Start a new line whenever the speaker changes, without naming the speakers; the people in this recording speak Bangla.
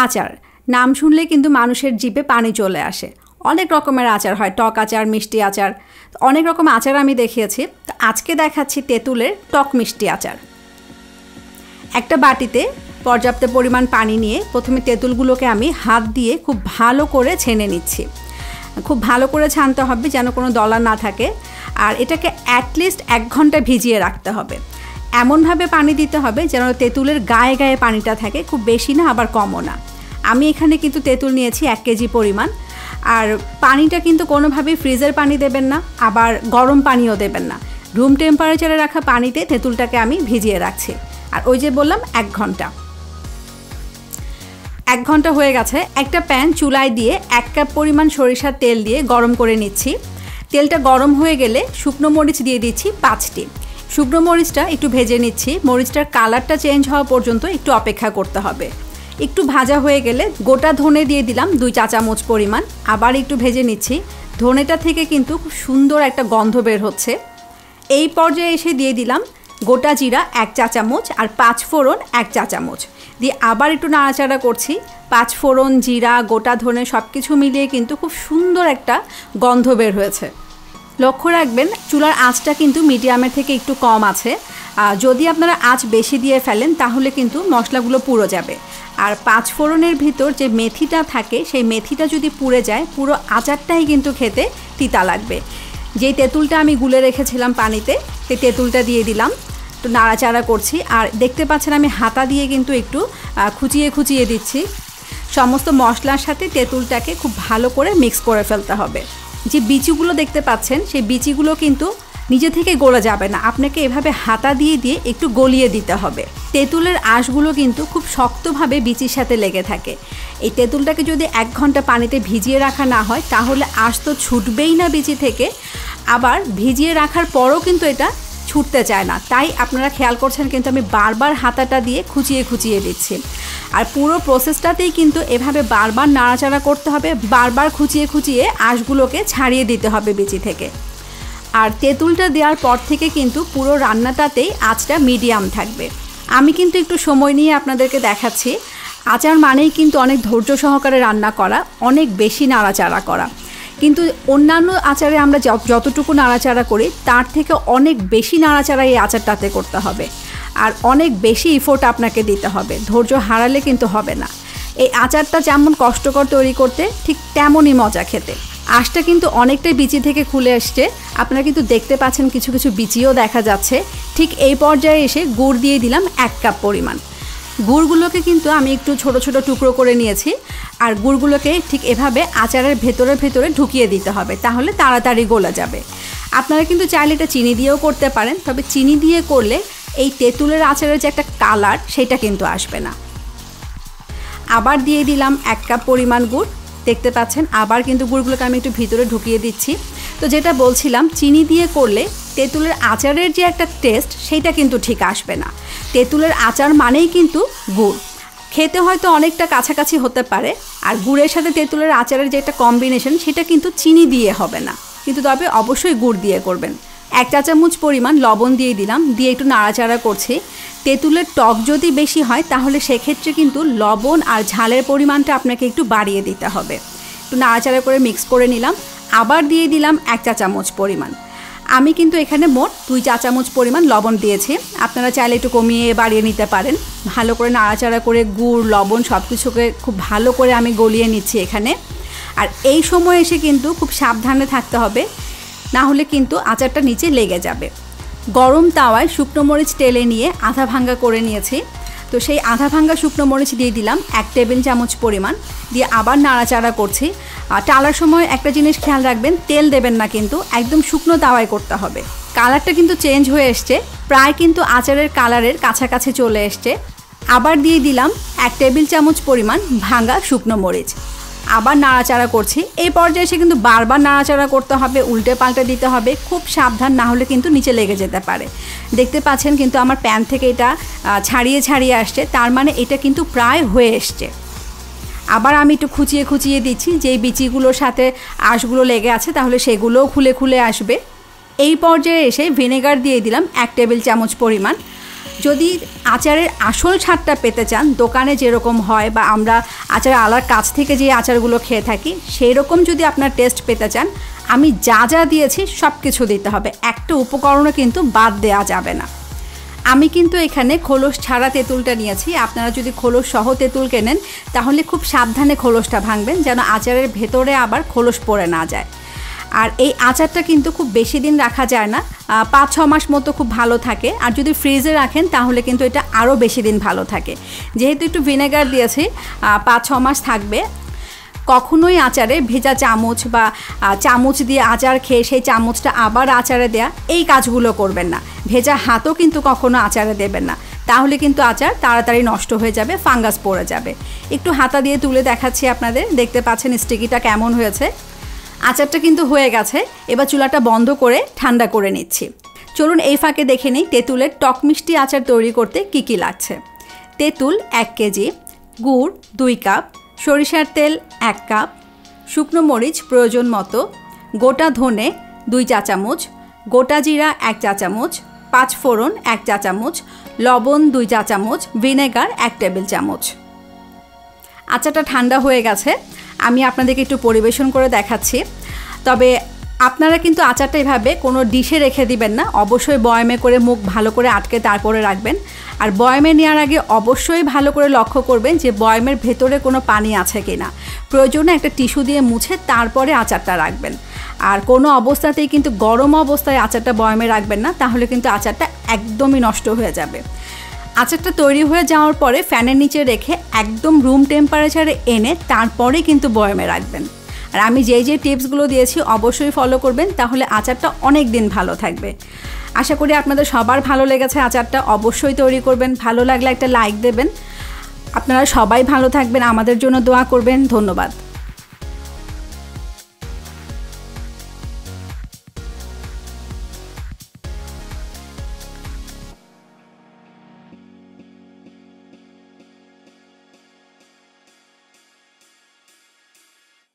আচার নাম শুনলে কিন্তু মানুষের জিভে পানি চলে আসে। অনেক রকমের আচার হয়, টক আচার, মিষ্টি আচার, অনেক রকম আচার আমি দেখিয়েছি। তো আজকে দেখাচ্ছি তেঁতুলের টক মিষ্টি আচার। একটা বাটিতে পর্যাপ্ত পরিমাণ পানি নিয়ে প্রথমে তেঁতুলগুলোকে আমি হাত দিয়ে খুব ভালো করে ছেনে নিচ্ছি। খুব ভালো করে ছানতে হবে যেন কোনো দলা না থাকে। আর এটাকে অ্যাটলিস্ট 1 ঘন্টা ভিজিয়ে রাখতে হবে। এমনভাবে পানি দিতে হবে যেন তেঁতুলের গায়ে গায়ে পানিটা থাকে, খুব বেশি না আবার কমও না। আমি এখানে কিন্তু তেঁতুল নিয়েছি 1 কেজি পরিমাণ। আর পানিটা কিন্তু কোনোভাবেই ফ্রিজের পানি দেবেন না, আবার গরম পানিও দেবেন না। রুম টেম্পারেচারে রাখা পানিতে তেঁতুলটাকে আমি ভিজিয়ে রাখছি। আর ওই যে বললাম 1 ঘন্টা। 1 ঘন্টা হয়ে গেছে। একটা প্যান চুলায় দিয়ে 1 কাপ পরিমাণ সরিষার তেল দিয়ে গরম করে নিচ্ছি। তেলটা গরম হয়ে গেলে শুকনো মরিচ দিয়ে দিচ্ছি 5টি। শুকনো মরিচটা একটু ভেজে নিচ্ছি। মরিচটার কালারটা চেঞ্জ হওয়া পর্যন্ত একটু অপেক্ষা করতে হবে। একটু ভাজা হয়ে গেলে গোটা ধনে দিয়ে দিলাম 2 চা চামচ পরিমাণ। আবার একটু ভেজে নিচ্ছি। ধনেটা থেকে কিন্তু খুব সুন্দর একটা গন্ধ বের হচ্ছে। এই পর্যায়ে এসে দিয়ে দিলাম গোটা জিরা 1 চা চামচ আর 5 ফোড়ন 1 চা চামচ দিয়ে আবার একটু নাড়াচাড়া করছি। 5 ফোড়ন, জিরা, গোটা ধনে সব কিছু মিলিয়ে কিন্তু খুব সুন্দর একটা গন্ধ বের হয়েছে। লক্ষ্য রাখবেন চুলার আঁচটা কিন্তু মিডিয়ামের থেকে একটু কম আছে। যদি আপনারা আঁচ বেশি দিয়ে ফেলেন তাহলে কিন্তু মশলাগুলো পুড়ে যাবে। আর 5 ফোড়নের ভিতর যে মেথিটা থাকে সেই মেথিটা যদি পুড়ে যায় পুরো আচারটাই কিন্তু খেতে তিতা লাগবে। যেই তেঁতুলটা আমি গুলে রেখেছিলাম পানিতে, সেই তেঁতুলটা দিয়ে দিলাম। একটু নাড়াচাড়া করছি। আর দেখতে পাচ্ছেন আমি হাতা দিয়ে কিন্তু একটু খুঁচিয়ে খুঁচিয়ে দিচ্ছি। সমস্ত মশলার সাথে তেঁতুলটাকে খুব ভালো করে মিক্স করে ফেলতে হবে। যে বিচিগুলো দেখতে পাচ্ছেন সেই বিচিগুলো কিন্তু নিজে থেকে গলে যাবে না, আপনাকে এভাবে হাতা দিয়ে দিয়ে একটু গলিয়ে দিতে হবে। তেঁতুলের আঁশগুলো কিন্তু খুব শক্তভাবে বিচির সাথে লেগে থাকে। এই তেঁতুলটাকে যদি 1 ঘন্টা পানিতে ভিজিয়ে রাখা না হয় তাহলে আঁশ তো ছুটবেই না বিচি থেকে, আবার ভিজিয়ে রাখার পরও কিন্তু এটা ছুটতে চায় না। তাই আপনারা খেয়াল করছেন কিন্তু আমি বারবার হাতাটা দিয়ে খুঁচিয়ে খুঁচিয়ে দিচ্ছি। আর পুরো প্রসেসটাতেই কিন্তু এভাবে বারবার নাড়াচাড়া করতে হবে, বারবার খুঁচিয়ে খুঁচিয়ে আঁশগুলোকে ছাড়িয়ে দিতে হবে বিচি থেকে। আর তেঁতুলটা দেওয়ার পর থেকে কিন্তু পুরো রান্নাটাতেই আঁচটা মিডিয়াম থাকবে। আমি কিন্তু একটু সময় নিয়ে আপনাদেরকে দেখাচ্ছি। আচার মানেই কিন্তু অনেক ধৈর্য সহকারে রান্না করা, অনেক বেশি নাড়াচাড়া করা। কিন্তু অন্যান্য আচারে আমরা যতটুকু নাড়াচাড়া করি তার থেকে অনেক বেশি নাড়াচাড়া এই আচারটাতে করতে হবে। আর অনেক বেশি এফোর্ট আপনাকে দিতে হবে, ধৈর্য হারালে কিন্তু হবে না। এই আচারটা যেমন কষ্টকর তৈরি করতে ঠিক তেমনই মজা খেতে। আঁশটা কিন্তু অনেকটাই বিচি থেকে খুলে আসছে। আপনারা কিন্তু দেখতে পাচ্ছেন কিছু কিছু বিচিও দেখা যাচ্ছে। ঠিক এই পর্যায়ে এসে গুড় দিয়ে দিলাম 1 কাপ পরিমাণ। গুড়গুলোকে কিন্তু আমি একটু ছোট ছোট টুকরো করে নিয়েছি। আর গুড়গুলোকে ঠিক এভাবে আচারের ভেতরে ভেতরে ঢুকিয়ে দিতে হবে, তাহলে তাড়াতাড়ি গলে যাবে। আপনারা কিন্তু চাইলে এটা চিনি দিয়েও করতে পারেন, তবে চিনি দিয়ে করলে এই তেঁতুলের আচারের যে একটা কালার সেটা কিন্তু আসবে না। আবার দিয়ে দিলাম 1 কাপ পরিমাণ গুড়। দেখতে পাচ্ছেন আবার কিন্তু গুড়গুলোকে আমি একটু ভিতরে ঢুকিয়ে দিচ্ছি। তো যেটা বলছিলাম, চিনি দিয়ে করলে তেঁতুলের আচারের যে একটা টেস্ট সেইটা কিন্তু ঠিক আসবে না। তেঁতুলের আচার মানেই কিন্তু গুড়। খেতে হয়তো অনেকটা কাছাকাছি হতে পারে, আর গুড়ের সাথে তেঁতুলের আচারের যে একটা কম্বিনেশন সেটা কিন্তু চিনি দিয়ে হবে না, কিন্তু তবে অবশ্যই গুড় দিয়ে করবেন। 1 চা চামচ পরিমাণ লবণ দিয়ে দিলাম, দিয়ে একটু নাড়াচাড়া করছি। তেঁতুলের টক যদি বেশি হয় তাহলে সেক্ষেত্রে কিন্তু লবণ আর ঝালের পরিমাণটা আপনাকে একটু বাড়িয়ে দিতে হবে। একটু নাড়াচাড়া করে মিক্স করে নিলাম। আবার দিয়ে দিলাম 1 চা চামচ পরিমাণ। আমি কিন্তু এখানে মোট 2 চা চামচ পরিমাণ লবণ দিয়েছি। আপনারা চাইলে একটু কমিয়ে বাড়িয়ে নিতে পারেন। ভালো করে নাড়াচাড়া করে গুড়, লবণ সব কিছুকে খুব ভালো করে আমি গলিয়ে নিচ্ছি এখানে। আর এই সময় এসে কিন্তু খুব সাবধানে থাকতে হবে, না হলে কিন্তু আচারটা নিচে লেগে যাবে। গরম তাওয়ায় শুকনো মরিচ টেলে নিয়ে আধা ভাঙ্গা করে নিয়েছি। তো সেই আধা ভাঙ্গা শুকনো মরিচ দিয়ে দিলাম 1 টেবিল চামচ পরিমাণ, দিয়ে আবার নাড়াচাড়া করছি। টালার সময় একটা জিনিস খেয়াল রাখবেন, তেল দেবেন না, কিন্তু একদম শুকনো তাওয়ায় করতে হবে। কালারটা কিন্তু চেঞ্জ হয়ে এসছে, প্রায় কিন্তু আচারের কালারের কাছাকাছি চলে এসছে। আবার দিয়ে দিলাম 1 টেবিল চামচ পরিমাণ ভাঙ্গা শুকনো মরিচ। আবার নাড়াচাড়া করছি। এই পর্যায়ে এসে কিন্তু বারবার নাড়াচাড়া করতে হবে, উল্টে পাল্টে দিতে হবে, খুব সাবধান, না হলে কিন্তু নিচে লেগে যেতে পারে। দেখতে পাচ্ছেন কিন্তু আমার প্যান থেকে এটা ছাড়িয়ে ছাড়িয়ে আসছে, তার মানে এটা কিন্তু প্রায় হয়ে এসছে। আবার আমি একটু খুঁচিয়ে খুঁচিয়ে দিচ্ছি, যেই বিচিগুলোর সাথে আঁশগুলো লেগে আছে তাহলে সেগুলোও খুলে খুলে আসবে। এই পর্যায়ে এসে ভিনেগার দিয়ে দিলাম 1 টেবিল চামচ পরিমাণ। যদি আচারের আসল স্বাদটা পেতে চান, দোকানে যেরকম হয় বা আমরা আচার আলার কাছ থেকে যে আচারগুলো খেয়ে থাকি সেই রকম যদি আপনার টেস্ট পেতে চান, আমি যা যা দিয়েছি সব কিছু দিতে হবে, একটা উপকরণও কিন্তু বাদ দেওয়া যাবে না। আমি কিন্তু এখানে খোলস ছাড়া তেঁতুলটা নিয়েছি। আপনারা যদি খোলস সহ তেঁতুল কেনেন তাহলে খুব সাবধানে খোলসটা ভাঙবেন, যেন আচারের ভেতরে আবার খোলস পড়ে না যায়। আর এই আচারটা কিন্তু খুব বেশি দিন রাখা যায় না, 5-6 মাস মতো খুব ভালো থাকে। আর যদি ফ্রিজে রাখেন তাহলে কিন্তু এটা আরও বেশি দিন ভালো থাকে। যেহেতু একটু ভিনেগার দিয়েছি, 5-6 মাস থাকবে। কখনোই আচারে ভেজা চামচ বা চামচ দিয়ে আচার খেয়ে সেই চামচটা আবার আচারে দেয়া, এই কাজগুলো করবেন না। ভেজা হাতও কিন্তু কখনো আচারে দেবেন না, তাহলে কিন্তু আচার তাড়াতাড়ি নষ্ট হয়ে যাবে, ফাঙ্গাস পড়ে যাবে। একটু হাতা দিয়ে তুলে দেখাচ্ছি আপনাদের, দেখতে পাচ্ছেন স্টিকিটা কেমন হয়েছে। আচারটা কিন্তু হয়ে গেছে। এবার চুলাটা বন্ধ করে ঠান্ডা করে নিচ্ছি। চলুন এই ফাঁকে দেখে নিই তেঁতুলের টক মিষ্টি আচার তৈরি করতে কি কি লাগছে। তেঁতুল 1 কেজি, গুড় 2 কাপ, সরিষার তেল 1 কাপ, শুকনো মরিচ প্রয়োজন মতো, গোটা ধনে 2 চা চামচ, গোটা জিরা 1 চা চামচ, 5 ফোড়ন 1 চা চামচ, লবণ 2 চা চামচ, ভিনেগার 1 টেবিল চামচ। আচারটা ঠান্ডা হয়ে গেছে, আমি আপনাদেরকে একটু পরিবেশন করে দেখাচ্ছি। তবে আপনারা কিন্তু আচারটা এভাবে কোনো ডিশে রেখে দিবেন না, অবশ্যই বয়ামে করে মুখ ভালো করে আটকে তারপরে রাখবেন। আর বয়ামে নেওয়ার আগে অবশ্যই ভালো করে লক্ষ্য করবেন যে বয়ামের ভেতরে কোনো পানি আছে কিনা। প্রয়োজনে একটা টিস্যু দিয়ে মুছে তারপরে আচারটা রাখবেন। আর কোনো অবস্থাতেই কিন্তু গরম অবস্থায় আচারটা বয়ামে রাখবেন না, তাহলে কিন্তু আচারটা একদমই নষ্ট হয়ে যাবে। আচারটা তৈরি হয়ে যাওয়ার পরে ফ্যানের নিচে রেখে একদম রুম টেম্পারেচারে এনে তারপরে কিন্তু বয়ামে রাখবেন। আর আমি যে টিপসগুলো দিয়েছি অবশ্যই ফলো করবেন, তাহলে আচারটা অনেক দিন ভালো থাকবে। আশা করি আপনাদের সবার ভালো লেগেছে আচারটা, অবশ্যই তৈরি করবেন। ভালো লাগলে একটা লাইক দেবেন। আপনারা সবাই ভালো থাকবেন, আমাদের জন্য দোয়া করবেন। ধন্যবাদ।